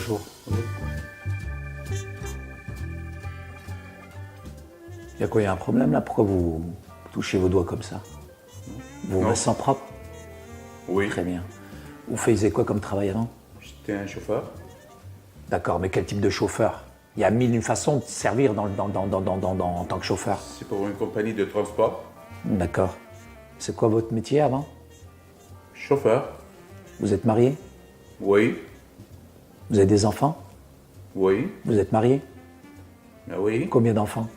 Bonjour. Il y a quoi, il y a un problème là? Pourquoi vous touchez vos doigts comme ça? Vous Non. me sentez propre? Oui, Très bien. Vous faisiez quoi comme travail avant? j'étais un chauffeur. D'accord, mais quel type de chauffeur? Il y a mille et une façons de servir en tant que chauffeur. C'est pour une compagnie de transport. D'accord. C'est quoi votre métier avant? Chauffeur. Vous êtes marié? Oui, Vous avez des enfants? oui, Vous êtes marié? ah oui. Combien d'enfants?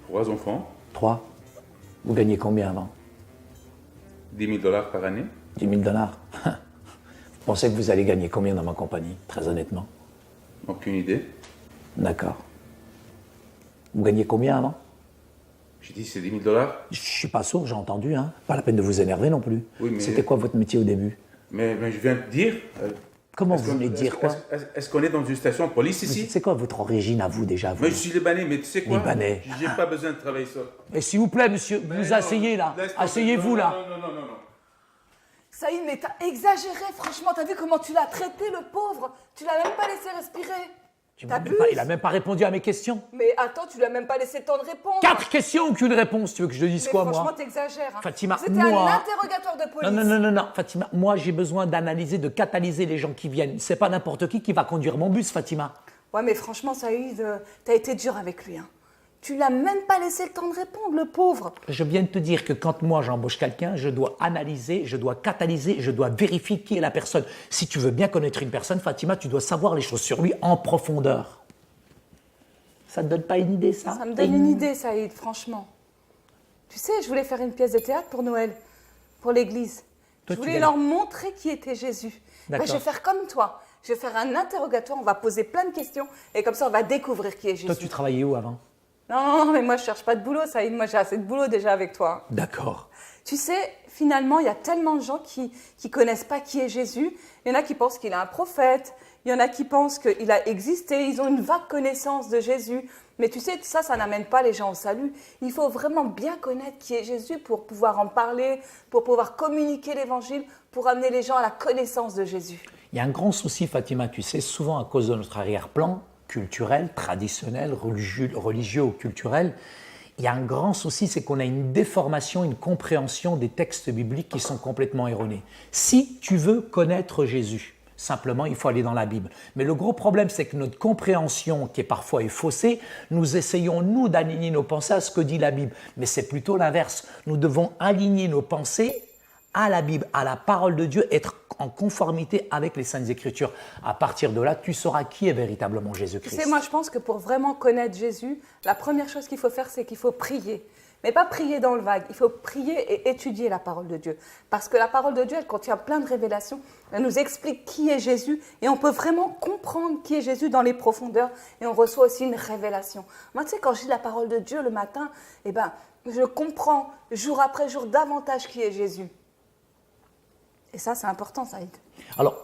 3 enfants, 3. Vous gagnez combien avant? 10 000 $ par année. 10 000 $. Vous pensez que vous allez gagner combien dans ma compagnie, très honnêtement? Aucune idée. D'accord. Vous gagnez combien avant? J'ai dit c'est 10 000 $. Je suis pas sourd, j'ai entendu, hein. Pas la peine de vous énerver non plus. Oui, mais- C'était quoi votre métier au début? Mais je viens de dire. Comment est-ce vous qu'on- voulez dire est-ce- quoi? Est-ce qu'on est dans une station de police ici? C'est quoi votre origine à vous déjà vous? Moi je suis libanais, mais tu sais quoi? Libanais. J'ai pas besoin de travailler ça. Et s'il vous plaît, monsieur, vous non, asseyez là. laisse tomber. Asseyez-vous Non, là. Non. Saïd, mais t'as exagéré, franchement, t'as vu comment tu l'as traité, le pauvre? Tu l'as même pas laissé respirer. T'abuses. Il a même pas répondu à mes questions. Mais attends, tu lui as même pas laissé le temps de répondre. 4 questions, aucune réponse. Tu veux que je te dise Mais quoi, franchement, moi? t'exagères. Hein. Fatima, C'était moi- un interrogatoire de police. Non, Fatima, moi j'ai besoin d'analyser, de catalyser les gens qui viennent. C'est pas n'importe qui va conduire mon bus, Fatima. Ouais, mais franchement, Saïd, t'as été dur avec lui. Hein. Tu l'as même pas laissé le temps de répondre, le pauvre. Je viens de te dire que quand moi j'embauche quelqu'un, je dois analyser, je dois catalyser, je dois vérifier qui est la personne. Si tu veux bien connaître une personne, Fatima, tu dois savoir les choses sur lui en profondeur. Ça te donne pas une idée, ça? Ça me donne une idée, Saïd, franchement. Tu sais, je voulais faire une pièce de théâtre pour Noël, pour l'église. Toi, Je tu voulais gagnes. leur montrer qui était Jésus. Bah, D'accord. je vais faire comme toi. Je vais faire un interrogatoire, on va poser plein de questions et comme ça, on va découvrir qui est Jésus. Toi, tu travaillais où avant? Non, mais moi, je cherche pas de boulot, Saïd. Moi, j'ai assez de boulot déjà avec toi. D'accord. Tu sais, finalement, il y a tellement de gens qui connaissent pas qui est Jésus. Il y en a qui pensent qu'il est un prophète. Il y en a qui pensent qu'il a existé. Ils ont une vague connaissance de Jésus. Mais tu sais, ça n'amène pas les gens au salut. Il faut vraiment bien connaître qui est Jésus pour pouvoir en parler, pour pouvoir communiquer l'évangile, pour amener les gens à la connaissance de Jésus. Il y a un grand souci, Fatima, tu sais, souvent à cause de notre arrière-plan culturel, traditionnel, religieux ou culturel, il y a un grand souci, c'est qu'on a une déformation, une compréhension des textes bibliques qui sont complètement erronés. Si tu veux connaître Jésus, simplement, il faut aller dans la Bible. Mais le gros problème, c'est que notre compréhension, qui est parfois faussée, nous essayons, nous, d'aligner nos pensées à ce que dit la Bible. Mais c'est plutôt l'inverse. Nous devons aligner nos pensées à la Bible, à la parole de Dieu, être en conformité avec les Saintes Écritures. À partir de là, tu sauras qui est véritablement Tu Jésus-Christ. sais, moi, je pense que pour vraiment connaître Jésus, la première chose qu'il faut faire, c'est qu'il faut prier. Mais pas prier dans le vague, il faut prier et étudier la parole de Dieu. Parce que la parole de Dieu, elle contient plein de révélations. Elle nous explique qui est Jésus et on peut vraiment comprendre qui est Jésus dans les profondeurs et on reçoit aussi une révélation. Moi, tu sais, quand je lis la parole de Dieu le matin, eh ben, je comprends jour après jour davantage qui est Jésus. Et ça, c'est important, Saïd. Alors,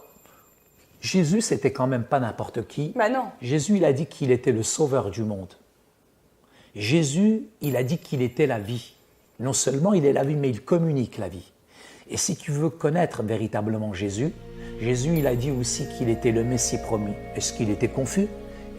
Jésus, c'était quand même pas n'importe qui. Ben non. Jésus, il a dit qu'il était le sauveur du monde. Jésus, il a dit qu'il était la vie. Non seulement il est la vie, mais il communique la vie. Et si tu veux connaître véritablement Jésus, Jésus, il a dit aussi qu'il était le Messie promis. Est-ce qu'il était confus?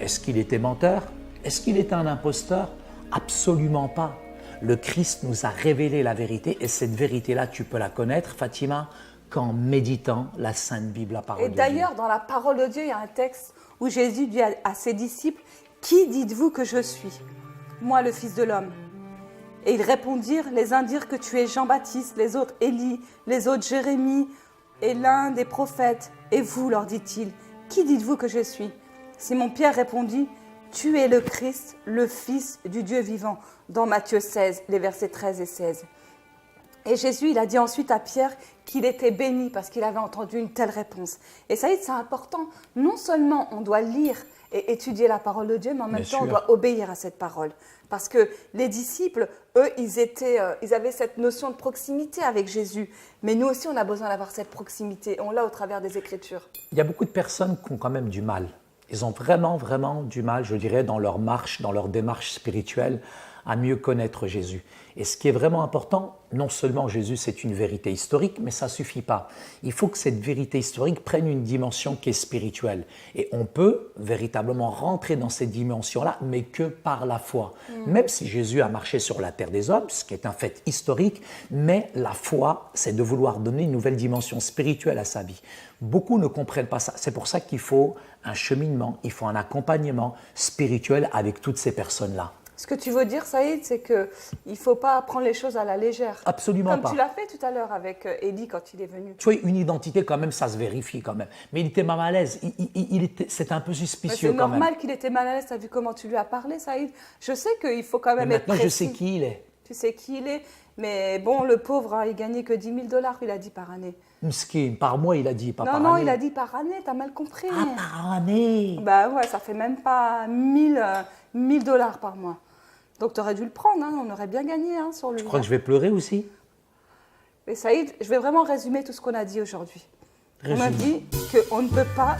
Est-ce qu'il était menteur? Est-ce qu'il était un imposteur? Absolument pas. Le Christ nous a révélé la vérité et cette vérité-là, tu peux la connaître, Fatima, qu'en méditant la Sainte Bible, la parole Et de Dieu. d'ailleurs, dans la parole de Dieu, il y a un texte où Jésus dit à ses disciples, « Qui dites-vous que je suis? Moi, le Fils de l'homme. » Et ils répondirent, les uns dirent que tu es Jean-Baptiste, les autres Élie, les autres Jérémie, et l'un des prophètes. Et vous, leur dit-il, qui dites-vous que je suis? Simon-Pierre répondit, tu es le Christ, le Fils du Dieu vivant, dans Matthieu 16, les versets 13 et 16. Et Jésus, il a dit ensuite à Pierre qu'il était béni parce qu'il avait entendu une telle réponse. Et ça y est, c'est important. Non seulement on doit lire et étudier la parole de Dieu, mais en même temps, on doit obéir à cette parole. Parce que les disciples, eux, ils avaient cette notion de proximité avec Jésus. Mais nous aussi, on a besoin d'avoir cette proximité. On l'a au travers des Écritures. Il y a beaucoup de personnes qui ont quand même du mal. Ils ont vraiment, vraiment du mal, je dirais, dans leur marche, dans leur démarche spirituelle, à mieux connaître Jésus. Et ce qui est vraiment important, non seulement Jésus c'est une vérité historique, mais ça ne suffit pas. Il faut que cette vérité historique prenne une dimension qui est spirituelle. Et on peut véritablement rentrer dans cette dimension-là, mais que par la foi. Même si Jésus a marché sur la terre des hommes, ce qui est un fait historique, mais la foi, c'est de vouloir donner une nouvelle dimension spirituelle à sa vie. Beaucoup ne comprennent pas ça. C'est pour ça qu'il faut un cheminement, il faut un accompagnement spirituel avec toutes ces personnes-là. Ce que tu veux dire, Saïd, c'est qu'il ne faut pas prendre les choses à la légère. Absolument Comme pas. tu l'as fait tout à l'heure avec Eddie quand il est venu. Tu vois, une identité quand même, ça se vérifie quand même. Mais il était mal à l'aise, c'était un peu suspicieux C'est quand même. normal qu'il était mal à l'aise, tu as vu comment tu lui as parlé, Saïd. Je sais qu'il faut quand Mais même être maintenant, je sais précis. qui il est. Tu sais qui il est, mais bon, le pauvre, hein, il gagnait que 10 000 $, il a dit par année. Mskin, par mois, il a dit, pas par Non, année. il a dit par année, t'as mal compris. Ah, par année. Bah ouais, ça fait même pas 1000 $ par mois. Donc t'aurais dû le prendre, hein, on aurait bien gagné hein, sur lui. Tu crois que je vais pleurer aussi? Mais Saïd, je vais vraiment résumer tout ce qu'on a dit aujourd'hui. On a Résume. dit qu'on ne peut pas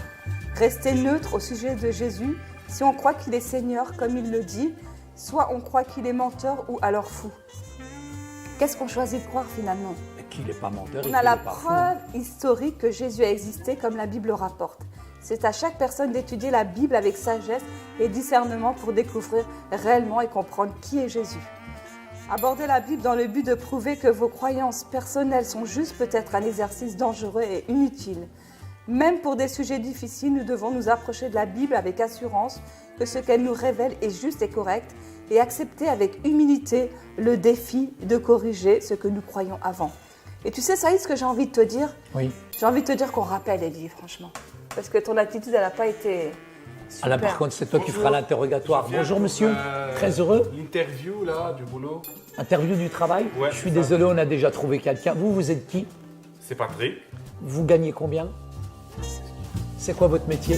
rester neutre au sujet de Jésus si on croit qu'il est Seigneur, comme il le dit, soit on croit qu'il est menteur ou alors fou. Qu'est-ce qu'on choisit de croire finalement? Mais qu'il n'est pas menteur et On qu'il a la n'est pas fou. preuve historique que Jésus a existé comme la Bible le rapporte. C'est à chaque personne d'étudier la Bible avec sagesse et discernement pour découvrir réellement et comprendre qui est Jésus. Aborder la Bible dans le but de prouver que vos croyances personnelles sont justes peut être un exercice dangereux et inutile. Même pour des sujets difficiles, nous devons nous approcher de la Bible avec assurance que ce qu'elle nous révèle est juste et correct et accepter avec humilité le défi de corriger ce que nous croyons avant. Et tu sais, Saïd, ce que j'ai envie de te dire? Oui. J'ai envie de te dire qu'on rappelle Eddie, franchement. Parce que ton attitude, elle n'a pas été super. Ah là, par contre, c'est toi qui Bonjour. feras l'interrogatoire. Je viens Bonjour pour, monsieur, très heureux. L'interview là, du boulot. Interview du travail. Ouais, Je suis c'est ça. désolé, on a déjà trouvé quelqu'un. Vous êtes qui? C'est Patrick. Vous gagnez combien? C'est quoi votre métier?